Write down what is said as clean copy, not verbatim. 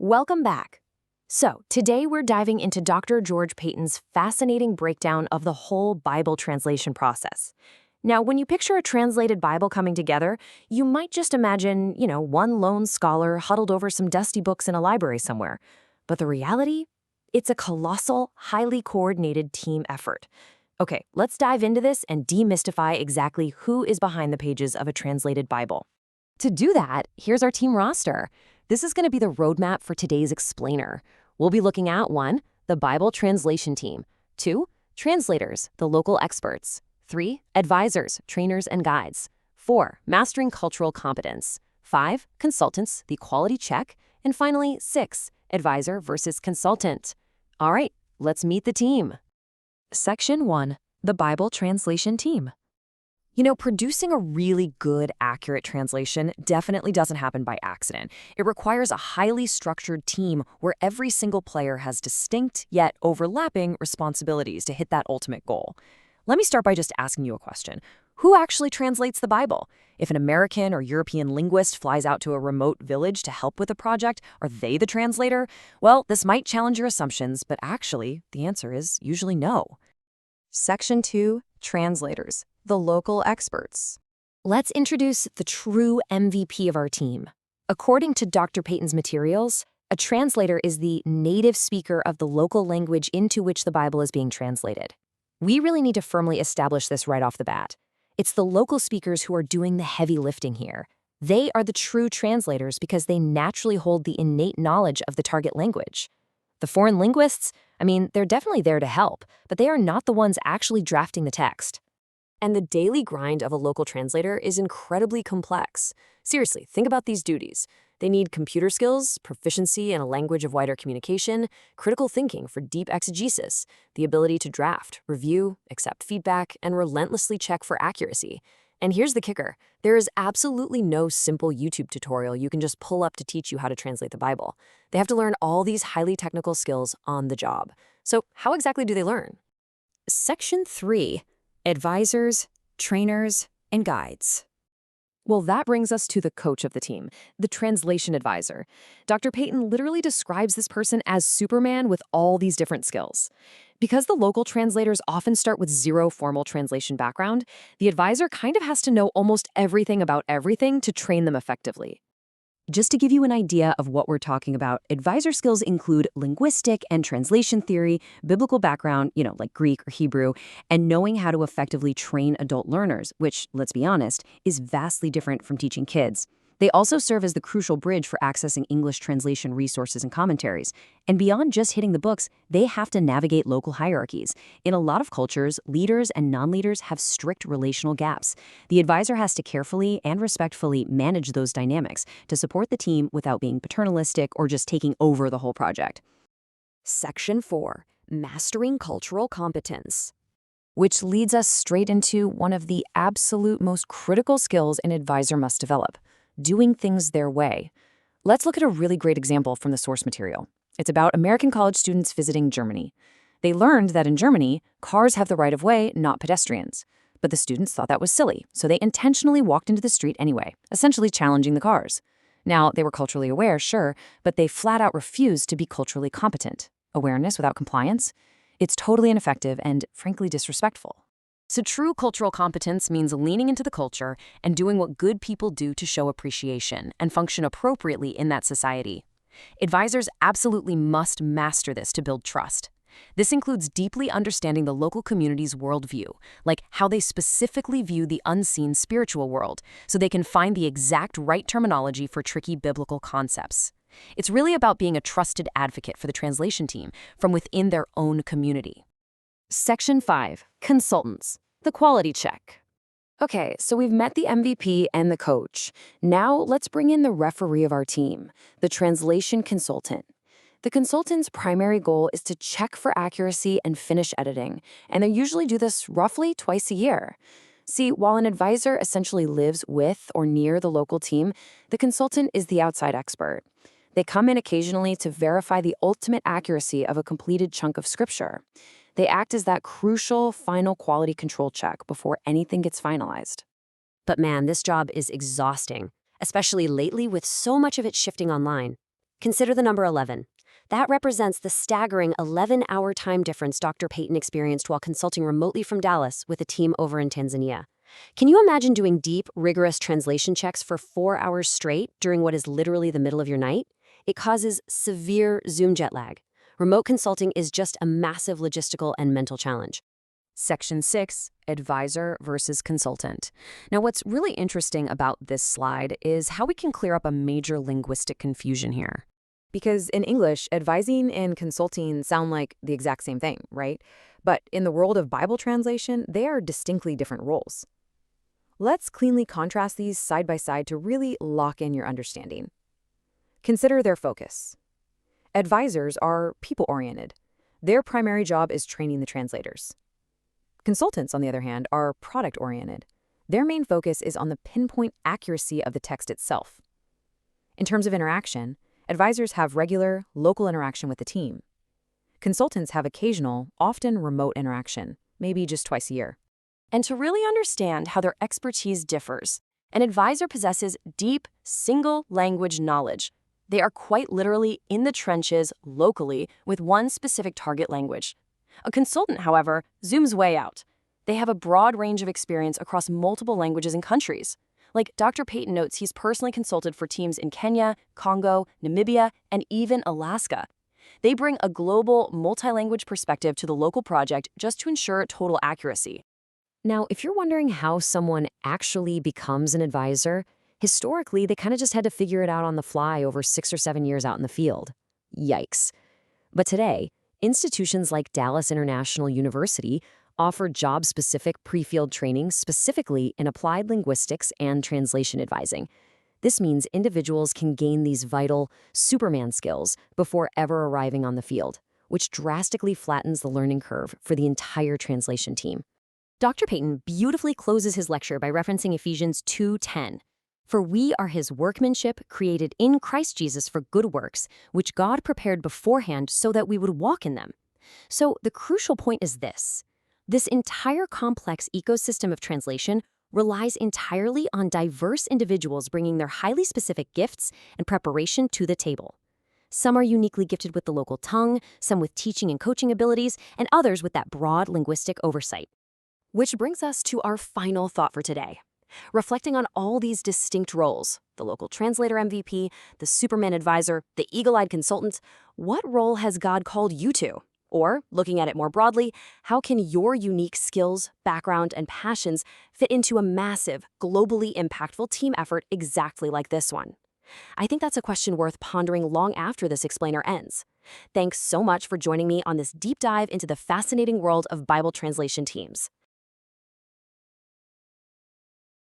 Welcome back. So, today we're diving into Dr. George Payton's fascinating breakdown of the whole Bible translation process. Now, when you picture a translated Bible coming together, you might just imagine, one lone scholar huddled over some dusty books in a library somewhere. But the reality? It's a colossal, highly coordinated team effort. Okay, let's dive into this and demystify exactly who is behind the pages of a translated Bible. To do that, here's our team roster. This is going to be the roadmap for today's explainer. We'll be looking at 1, the Bible translation team, 2, translators, the local experts, 3, advisors, trainers, and guides, 4, mastering cultural competence, 5, consultants, the quality check, and finally, 6, advisor versus consultant. All right, let's meet the team. Section 1, the Bible translation team. Producing a really good, accurate translation definitely doesn't happen by accident. It requires a highly structured team where every single player has distinct, yet overlapping responsibilities to hit that ultimate goal. Let me start by just asking you a question. Who actually translates the Bible? If an American or European linguist flies out to a remote village to help with a project, are they the translator? Well, this might challenge your assumptions, but actually, the answer is usually no. Section 2, translators, the local experts. Let's introduce the true MVP of our team. According to Dr. Payton's materials, a translator is the native speaker of the local language into which the Bible is being translated. We really need to firmly establish this right off the bat. It's the local speakers who are doing the heavy lifting here. They are the true translators because they naturally hold the innate knowledge of the target language. The foreign linguists, they're definitely there to help, but they are not the ones actually drafting the text. And the daily grind of a local translator is incredibly complex. Seriously, think about these duties. They need computer skills, proficiency in a language of wider communication, critical thinking for deep exegesis, the ability to draft, review, accept feedback, and relentlessly check for accuracy. And here's the kicker. There is absolutely no simple YouTube tutorial you can just pull up to teach you how to translate the Bible. They have to learn all these highly technical skills on the job. So how exactly do they learn? Section 3, advisors, trainers, and guides. Well, that brings us to the coach of the team, the translation advisor. Dr. Payton literally describes this person as Superman with all these different skills. Because the local translators often start with zero formal translation background, the advisor kind of has to know almost everything about everything to train them effectively. Just to give you an idea of what we're talking about, advisor skills include linguistic and translation theory, biblical background, like Greek or Hebrew, and knowing how to effectively train adult learners, which, let's be honest, is vastly different from teaching kids. They also serve as the crucial bridge for accessing English translation resources and commentaries. And beyond just hitting the books, they have to navigate local hierarchies. In a lot of cultures, leaders and non-leaders have strict relational gaps. The advisor has to carefully and respectfully manage those dynamics to support the team without being paternalistic or just taking over the whole project. Section 4, mastering cultural competence. Which leads us straight into one of the absolute most critical skills an advisor must develop: doing things their way. Let's look at a really great example from the source material. It's about American college students visiting Germany. They learned that in Germany, cars have the right of way, not pedestrians. But the students thought that was silly, so they intentionally walked into the street anyway, essentially challenging the cars. Now, they were culturally aware, sure, but they flat out refused to be culturally competent. Awareness without compliance? It's totally ineffective and, frankly, disrespectful. So true cultural competence means leaning into the culture and doing what good people do to show appreciation and function appropriately in that society. Advisors absolutely must master this to build trust. This includes deeply understanding the local community's worldview, like how they specifically view the unseen spiritual world, so they can find the exact right terminology for tricky biblical concepts. It's really about being a trusted advocate for the translation team from within their own community. Section 5, consultants, the quality check. Okay, so we've met the MVP and the coach. Now let's bring in the referee of our team, the translation consultant. The consultant's primary goal is to check for accuracy and finish editing, and they usually do this roughly twice a year. See, while an advisor essentially lives with or near the local team, the consultant is the outside expert. They come in occasionally to verify the ultimate accuracy of a completed chunk of scripture. They act as that crucial final quality control check before anything gets finalized. But man, this job is exhausting, especially lately with so much of it shifting online. Consider the number 11. That represents the staggering 11-hour time difference Dr. Payton experienced while consulting remotely from Dallas with a team over in Tanzania. Can you imagine doing deep, rigorous translation checks for 4 hours straight during what is literally the middle of your night? It causes severe Zoom jet lag. Remote consulting is just a massive logistical and mental challenge. Section 6, Advisor versus Consultant. Now, what's really interesting about this slide is how we can clear up a major linguistic confusion here. Because in English, advising and consulting sound like the exact same thing, right? But in the world of Bible translation, they are distinctly different roles. Let's cleanly contrast these side by side to really lock in your understanding. Consider their focus. Advisors are people-oriented. Their primary job is training the translators. Consultants, on the other hand, are product-oriented. Their main focus is on the pinpoint accuracy of the text itself. In terms of interaction, advisors have regular, local interaction with the team. Consultants have occasional, often remote interaction, maybe just twice a year. And to really understand how their expertise differs, an advisor possesses deep, single-language knowledge. They are quite literally in the trenches, locally, with one specific target language. A consultant, however, zooms way out. They have a broad range of experience across multiple languages and countries. Like Dr. Payton notes, he's personally consulted for teams in Kenya, Congo, Namibia, and even Alaska. They bring a global, multi-language perspective to the local project just to ensure total accuracy. Now, if you're wondering how someone actually becomes an advisor, historically, they kind of just had to figure it out on the fly over 6 or 7 years out in the field. Yikes. But today, institutions like Dallas International University offer job-specific pre-field training specifically in applied linguistics and translation advising. This means individuals can gain these vital Superman skills before ever arriving on the field, which drastically flattens the learning curve for the entire translation team. Dr. Payton beautifully closes his lecture by referencing Ephesians 2:10. For we are his workmanship, created in Christ Jesus for good works, which God prepared beforehand so that we would walk in them. So the crucial point is this. This entire complex ecosystem of translation relies entirely on diverse individuals bringing their highly specific gifts and preparation to the table. Some are uniquely gifted with the local tongue, some with teaching and coaching abilities, and others with that broad linguistic oversight. Which brings us to our final thought for today. Reflecting on all these distinct roles, the local translator MVP, the Superman advisor, the eagle-eyed consultant, what role has God called you to? Or, looking at it more broadly, how can your unique skills, background, and passions fit into a massive, globally impactful team effort exactly like this one? I think that's a question worth pondering long after this explainer ends. Thanks so much for joining me on this deep dive into the fascinating world of Bible translation teams.